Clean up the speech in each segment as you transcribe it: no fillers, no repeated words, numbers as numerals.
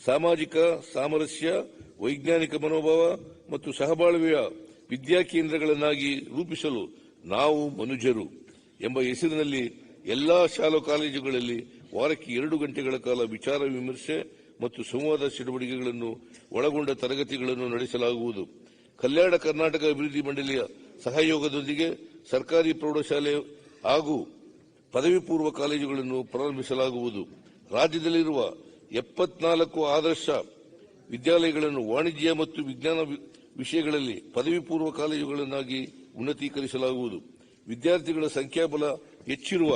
ಸಾಮಾಜಿಕ ಸಾಮರಸ್ಯ, ವೈಜ್ಞಾನಿಕ ಮನೋಭಾವ ಮತ್ತು ಸಹಬಾಳ್ವೆಯ ವಿದ್ಯಾಕೇಂದ್ರಗಳನ್ನಾಗಿ ರೂಪಿಸಲು ನಾವು ಮನುಜರು ಎಂಬ ಹೆಸರಿನಲ್ಲಿ ಎಲ್ಲಾ ಶಾಲಾ ಕಾಲೇಜುಗಳಲ್ಲಿ ವಾರಕ್ಕೆ 2 ಗಂಟೆಗಳ ಕಾಲ ವಿಚಾರ ವಿಮರ್ಶೆ ಮತ್ತು ಸಂವಾದ ಚಟುವಟಿಕೆಗಳನ್ನು ಒಳಗೊಂಡ ತರಗತಿಗಳನ್ನು ನಡೆಸಲಾಗುವುದು. ಕಲ್ಯಾಣ ಕರ್ನಾಟಕ ಅಭಿವೃದ್ಧಿ ಮಂಡಳಿಯ ಸಹಯೋಗದೊಂದಿಗೆ ಸರ್ಕಾರಿ ಪ್ರೌಢಶಾಲೆ ಹಾಗೂ ಪದವಿ ಪೂರ್ವ ಕಾಲೇಜುಗಳನ್ನು ಪ್ರಾರಂಭಿಸಲಾಗುವುದು. ರಾಜ್ಯದಲ್ಲಿರುವ 74 ಆದರ್ಶ ವಿದ್ಯಾಲಯಗಳನ್ನು ವಾಣಿಜ್ಯ ಮತ್ತು ವಿಜ್ಞಾನ ವಿಷಯಗಳಲ್ಲಿ ಪದವಿ ಪೂರ್ವ ಕಾಲೇಜುಗಳನ್ನಾಗಿ ಉನ್ನತೀಕರಿಸಲಾಗುವುದು. ವಿದ್ಯಾರ್ಥಿಗಳ ಸಂಖ್ಯಾಬಲ ಹೆಚ್ಚಿರುವ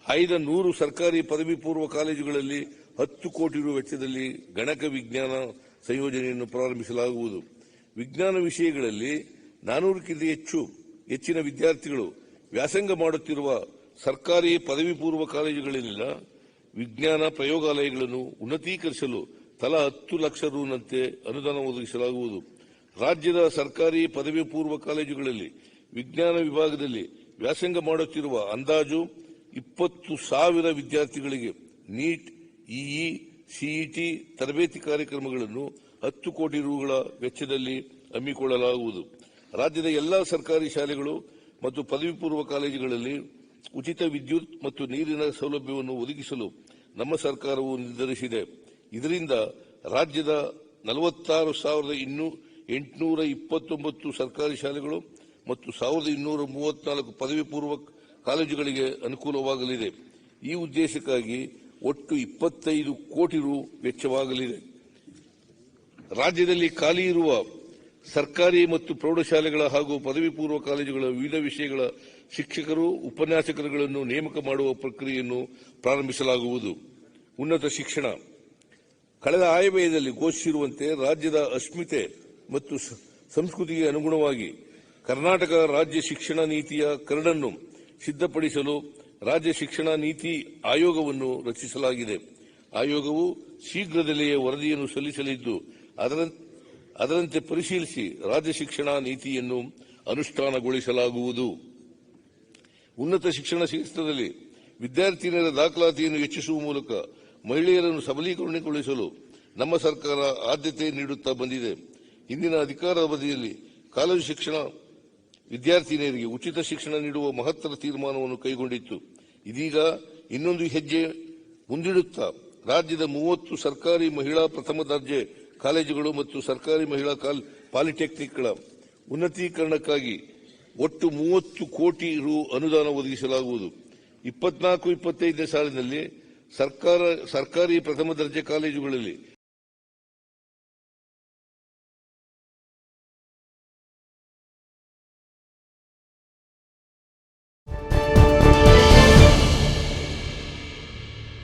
ಆಯ್ದ 100 ಸರ್ಕಾರಿ ಪದವಿ ಪೂರ್ವ ಕಾಲೇಜುಗಳಲ್ಲಿ 10 ಕೋಟಿ ರು ವೆಚ್ಚದಲ್ಲಿ ಗಣಕ ವಿಜ್ಞಾನ ಸಂಯೋಜನೆಯನ್ನು ಪ್ರಾರಂಭಿಸಲಾಗುವುದು. ವಿಜ್ಞಾನ ವಿಷಯಗಳಲ್ಲಿ 400ಕ್ಕಿಂತ ಹೆಚ್ಚಿನ ವಿದ್ಯಾರ್ಥಿಗಳು ವ್ಯಾಸಂಗ ಮಾಡುತ್ತಿರುವ ಸರ್ಕಾರಿ ಪದವಿ ಪೂರ್ವ ಕಾಲೇಜುಗಳಲ್ಲಿನ ವಿಜ್ಞಾನ ಪ್ರಯೋಗಾಲಯಗಳನ್ನು ಉನ್ನತೀಕರಿಸಲು ತಲಾ 10 ಲಕ್ಷ ರುನಂತೆ ಅನುದಾನ ಒದಗಿಸಲಾಗುವುದು. ರಾಜ್ಯದ ಸರ್ಕಾರಿ ಪದವಿ ಪೂರ್ವ ಕಾಲೇಜುಗಳಲ್ಲಿ ವಿಜ್ಞಾನ ವಿಭಾಗದಲ್ಲಿ ವ್ಯಾಸಂಗ ಮಾಡುತ್ತಿರುವ ಅಂದಾಜು 20,000 ವಿದ್ಯಾರ್ಥಿಗಳಿಗೆ ನೀಟ್, ಇಇ, ಸಿಇಟಿ ತರಬೇತಿ ಕಾರ್ಯಕ್ರಮಗಳನ್ನು 10 ಕೋಟಿ ರುಗಳ ವೆಚ್ಚದಲ್ಲಿ ಹಮ್ಮಿಕೊಳ್ಳಲಾಗುವುದು. ರಾಜ್ಯದ ಎಲ್ಲಾ ಸರ್ಕಾರಿ ಶಾಲೆಗಳು ಮತ್ತು ಪದವಿ ಪೂರ್ವ ಕಾಲೇಜುಗಳಲ್ಲಿ ಉಚಿತ ವಿದ್ಯುತ್ ಮತ್ತು ನೀರಿನ ಸೌಲಭ್ಯವನ್ನು ಒದಗಿಸಲು ನಮ್ಮ ಸರ್ಕಾರವು ನಿರ್ಧರಿಸಿದೆ. ಇದರಿಂದ ರಾಜ್ಯದ 46,829 ಸರ್ಕಾರಿ ಶಾಲೆಗಳು ಮತ್ತು 1,234 ಪದವಿ ಪೂರ್ವ ಕಾಲೇಜುಗಳಿಗೆ ಅನುಕೂಲವಾಗಲಿದೆ. ಈ ಉದ್ದೇಶಕ್ಕಾಗಿ ಒಟ್ಟು 25 ಕೋಟಿ ರು ವೆಚ್ಚವಾಗಲಿದೆ. ರಾಜ್ಯದಲ್ಲಿ ಖಾಲಿ ಇರುವ ಸರ್ಕಾರಿ ಮತ್ತು ಪ್ರೌಢಶಾಲೆಗಳ ಹಾಗೂ ಪದವಿ ಪೂರ್ವ ಕಾಲೇಜುಗಳ ವಿವಿಧ ವಿಷಯಗಳ ಶಿಕ್ಷಕರು, ಉಪನ್ಯಾಸಕರುಗಳನ್ನು ನೇಮಕ ಮಾಡುವ ಪ್ರಕ್ರಿಯೆಯನ್ನು ಪ್ರಾರಂಭಿಸಲಾಗುವುದು. ಉನ್ನತ ಶಿಕ್ಷಣ ಕಳೆದ ಆಯವ್ಯಯದಲ್ಲಿ ಘೋಷಿಸಿರುವಂತೆ ರಾಜ್ಯದ ಅಸ್ಮಿತೆ ಮತ್ತು ಸಂಸ್ಕೃತಿಗೆ ಅನುಗುಣವಾಗಿ ಕರ್ನಾಟಕ ರಾಜ್ಯ ಶಿಕ್ಷಣ ನೀತಿಯ ಕರಡನ್ನು ಸಿದ್ಧಪಡಿಸಲು ರಾಜ್ಯ ಶಿಕ್ಷಣ ನೀತಿ ಆಯೋಗವನ್ನು ರಚಿಸಲಾಗಿದೆ. ಆಯೋಗವು ಶೀಘ್ರದಲ್ಲಿಯೇ ವರದಿಯನ್ನು ಸಲ್ಲಿಸಲಿದ್ದು, ಅದರಂತೆ ಪರಿಶೀಲಿಸಿ ರಾಜ್ಯ ಶಿಕ್ಷಣ ನೀತಿಯನ್ನು ಅನುಷ್ಠಾನಗೊಳಿಸಲಾಗುವುದು. ಉನ್ನತ ಶಿಕ್ಷಣ ಕ್ಷೇತ್ರದಲ್ಲಿ ವಿದ್ಯಾರ್ಥಿನಿಯರ ದಾಖಲಾತಿಯನ್ನು ಹೆಚ್ಚಿಸುವ ಮೂಲಕ ಮಹಿಳೆಯರನ್ನು ಸಬಲೀಕರಣಗೊಳಿಸಲು ನಮ್ಮ ಸರ್ಕಾರ ಆದ್ಯತೆ ನೀಡುತ್ತಾ ಬಂದಿದೆ. ಹಿಂದಿನ ಅಧಿಕಾರ ಅವಧಿಯಲ್ಲಿ ಕಾಲೇಜು ಶಿಕ್ಷಣ ವಿದ್ಯಾರ್ಥಿನಿಯರಿಗೆ ಉಚಿತ ಶಿಕ್ಷಣ ನೀಡುವ ಮಹತ್ತರ ತೀರ್ಮಾನವನ್ನು ಕೈಗೊಂಡಿತ್ತು. ಇದೀಗ ಇನ್ನೊಂದು ಹೆಜ್ಜೆ ಮುಂದಿಡುತ್ತಾ ರಾಜ್ಯದ 30 ಸರ್ಕಾರಿ ಮಹಿಳಾ ಪ್ರಥಮ ದರ್ಜೆ ಕಾಲೇಜುಗಳು ಮತ್ತು ಸರ್ಕಾರಿ ಮಹಿಳಾ ಪಾಲಿಟೆಕ್ನಿಕ್ಗಳ ಉನ್ನತೀಕರಣಕ್ಕಾಗಿ ಒಟ್ಟು 30 ಕೋಟಿ ರು ಅನುದಾನ ಒದಗಿಸಲಾಗುವುದು. 24-25ನೇ ಸಾಲಿನಲ್ಲಿ ಸರ್ಕಾರಿ ಪ್ರಥಮ ದರ್ಜೆ ಕಾಲೇಜುಗಳಲ್ಲಿ